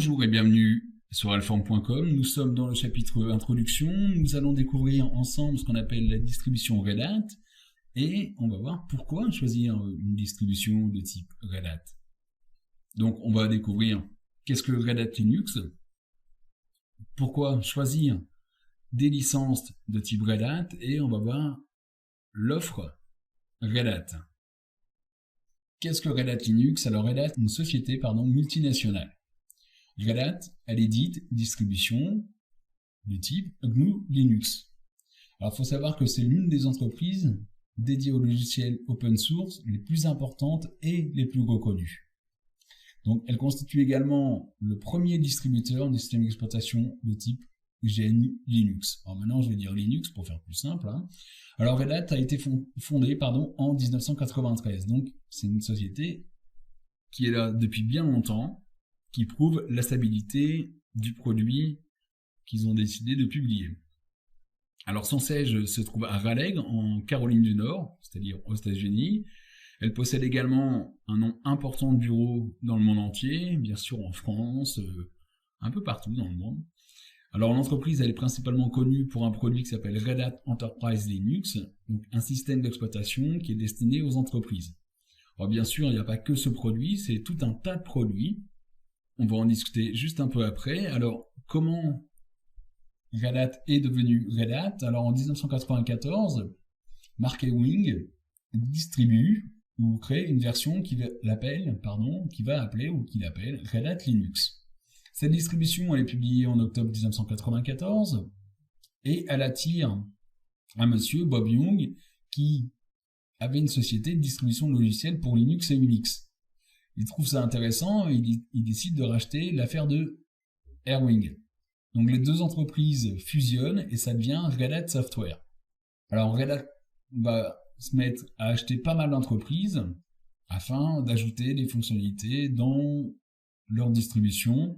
Bonjour et bienvenue sur alform.com. Nous sommes dans le chapitre introduction. Nous allons découvrir ensemble ce qu'on appelle la distribution Red Hat et on va voir pourquoi choisir une distribution de type Red Hat. Donc on va découvrir qu'est-ce que Red Hat Linux, pourquoi choisir des licences de type Red Hat et on va voir l'offre Red Hat. Qu'est-ce que Red Hat Linux? Alors Red Hat est une société multinationale. Red Hat, elle édite distribution du type GNU Linux. Alors il faut savoir que c'est l'une des entreprises dédiées aux logiciels open source les plus importantes et les plus reconnues. Donc elle constitue également le premier distributeur du système d'exploitation de type GNU Linux. Alors maintenant je vais dire Linux pour faire plus simple. Alors Red Hat a été fondée en 1993. Donc c'est une société qui est là depuis bien longtemps, qui prouve la stabilité du produit qu'ils ont décidé de publier. Alors son siège se trouve à Raleigh, en Caroline du Nord, c'est-à-dire aux États-Unis. Elle possède également un nombre important de bureaux dans le monde entier, bien sûr en France, un peu partout dans le monde. Alors l'entreprise elle est principalement connue pour un produit qui s'appelle Red Hat Enterprise Linux, donc un système d'exploitation qui est destiné aux entreprises. Alors bien sûr, il n'y a pas que ce produit, c'est tout un tas de produits. On va en discuter juste un peu après. Alors, comment Red Hat est devenu Red Hat? Alors, en 1994, Mark Ewing distribue ou crée une version qu'il appelle Red Hat Linux. Cette distribution elle est publiée en octobre 1994 et elle attire un monsieur, Bob Young, qui avait une société de distribution de logiciels pour Linux et Unix. Il trouve ça intéressant et il décide de racheter l'affaire de Airwing. Donc les deux entreprises fusionnent et ça devient Red Hat Software. Alors Red Hat va se mettre à acheter pas mal d'entreprises afin d'ajouter des fonctionnalités dans leur distribution,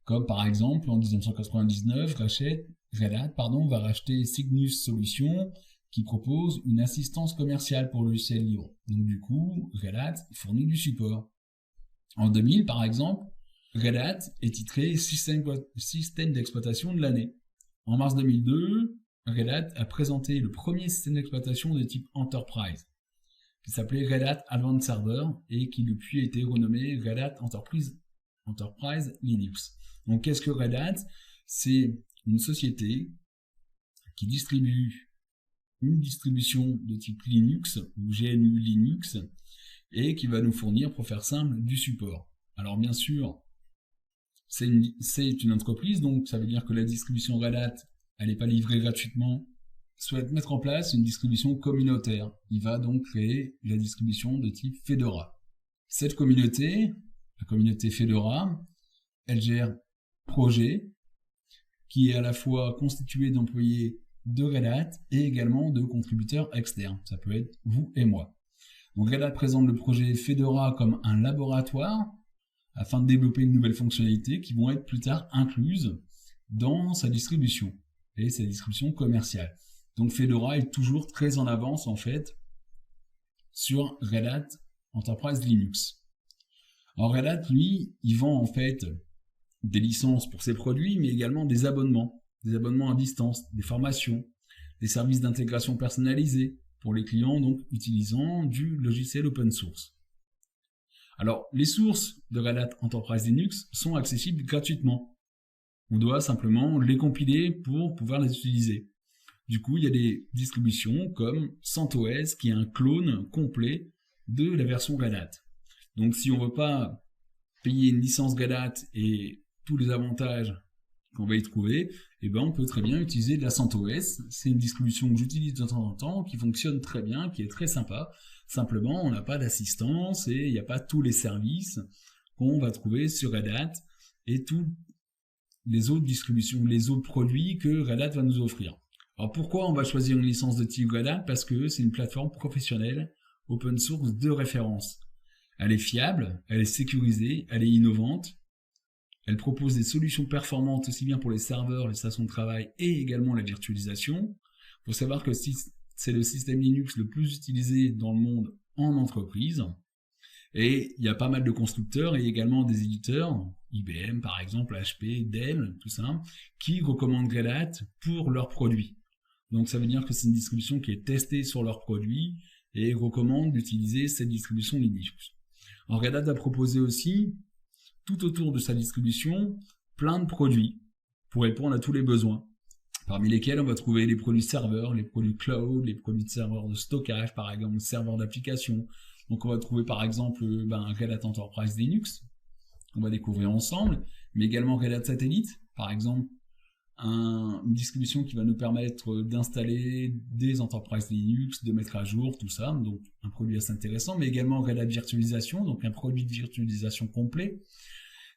comme par exemple en 1999, Red Hat va racheter Cygnus Solutions qui propose une assistance commerciale pour le logiciel libre. Donc du coup, Red Hat fournit du support. En 2000, par exemple, Red Hat est titré système d'exploitation de l'année. En mars 2002, Red Hat a présenté le premier système d'exploitation de type Enterprise, qui s'appelait Red Hat Advanced Server et qui depuis a été renommé Red Hat Enterprise Linux. Donc qu'est-ce que Red Hat? C'est une société qui distribue une distribution de type Linux ou GNU Linux et qui va nous fournir, pour faire simple, du support. Alors bien sûr, c'est une entreprise, donc ça veut dire que la distribution Red Hat, elle n'est pas livrée gratuitement, souhaite mettre en place une distribution communautaire. Il va donc créer la distribution de type Fedora. Cette communauté, la communauté Fedora, elle gère projet qui est à la fois constitué d'employés de Red Hat et également de contributeurs externes. Ça peut être vous et moi. Donc Red Hat présente le projet Fedora comme un laboratoire afin de développer de nouvelles fonctionnalités qui vont être plus tard incluses dans sa distribution et sa distribution commerciale. Donc Fedora est toujours très en avance en fait sur Red Hat Enterprise Linux. Alors Red Hat, lui, il vend en fait des licences pour ses produits, mais également des abonnements à distance, des formations, des services d'intégration personnalisés pour les clients donc utilisant du logiciel open source. Alors, les sources de Red Hat Enterprise Linux sont accessibles gratuitement. On doit simplement les compiler pour pouvoir les utiliser. Du coup, il y a des distributions comme CentOS qui est un clone complet de la version Red Hat. Donc, si on ne veut pas payer une licence Red Hat et tous les avantages qu'on va y trouver, on peut très bien utiliser de la CentOS. C'est une distribution que j'utilise de temps en temps, qui fonctionne très bien, qui est très sympa. Simplement, on n'a pas d'assistance et il n'y a pas tous les services qu'on va trouver sur Red Hat et tous les autres distributions, les autres produits que Red Hat va nous offrir. Alors pourquoi on va choisir une licence de type Red Hat? Parce que c'est une plateforme professionnelle open source de référence. Elle est fiable, elle est sécurisée, elle est innovante. Elle propose des solutions performantes aussi bien pour les serveurs, les stations de travail et également la virtualisation. Il faut savoir que c'est le système Linux le plus utilisé dans le monde en entreprise. Et il y a pas mal de constructeurs et également des éditeurs IBM par exemple, HP, Dell, tout ça, qui recommandent Red Hat pour leurs produits. Donc ça veut dire que c'est une distribution qui est testée sur leurs produits et recommande d'utiliser cette distribution Linux. Alors Red Hat a proposé aussi, tout autour de sa distribution, plein de produits pour répondre à tous les besoins, parmi lesquels on va trouver les produits serveurs, les produits cloud, les produits de serveurs de stockage, par exemple, serveurs d'application. Donc on va trouver par exemple Red Hat Enterprise Linux, qu'on va découvrir ensemble, mais également Red Hat Satellite, par exemple, une distribution qui va nous permettre d'installer des Enterprise Linux, de mettre à jour tout ça, donc un produit assez intéressant, mais également Red Hat Virtualisation, donc un produit de virtualisation complet,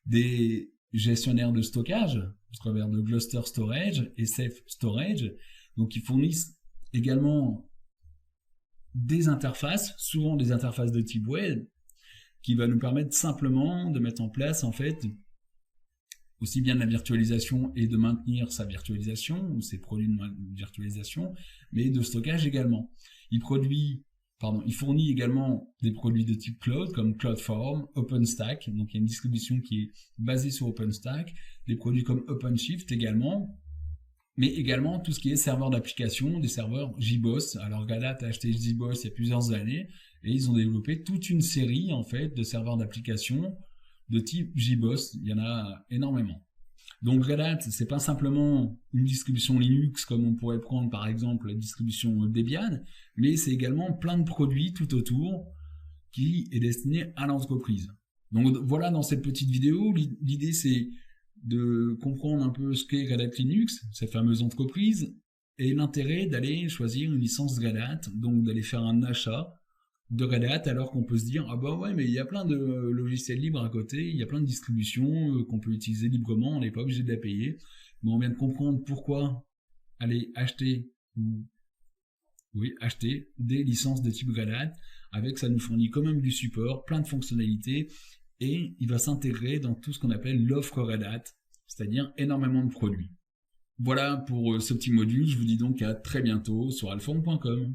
des gestionnaires de stockage, au travers de Gluster Storage et Safe Storage, donc qui fournissent également des interfaces, souvent des interfaces de type web, qui va nous permettre simplement de mettre en place en fait aussi bien de la virtualisation et de maintenir sa virtualisation ou ses produits de virtualisation, mais de stockage également. Il fournit également des produits de type cloud comme CloudForm, OpenStack, donc il y a une distribution qui est basée sur OpenStack, des produits comme OpenShift également, mais également tout ce qui est serveur d'application, des serveurs JBoss. Alors Red Hat a acheté JBoss il y a plusieurs années et ils ont développé toute une série en fait de serveurs d'application de type JBoss, il y en a énormément. Donc Red Hat, c'est pas simplement une distribution Linux comme on pourrait prendre par exemple la distribution Debian, mais c'est également plein de produits tout autour qui est destiné à l'entreprise. Donc voilà, dans cette petite vidéo, l'idée c'est de comprendre un peu ce qu'est Red Hat Linux, cette fameuse entreprise, et l'intérêt d'aller choisir une licence Red Hat, donc d'aller faire un achat de Red Hat, alors qu'on peut se dire, ah bah ouais, mais il y a plein de logiciels libres à côté, il y a plein de distributions qu'on peut utiliser librement, on n'est pas obligé de la payer, mais on vient de comprendre pourquoi aller acheter des licences de type Red Hat, avec ça nous fournit quand même du support, plein de fonctionnalités, et il va s'intégrer dans tout ce qu'on appelle l'offre Red Hat, c'est-à-dire énormément de produits. Voilà pour ce petit module, je vous dis donc à très bientôt sur alphorn.com.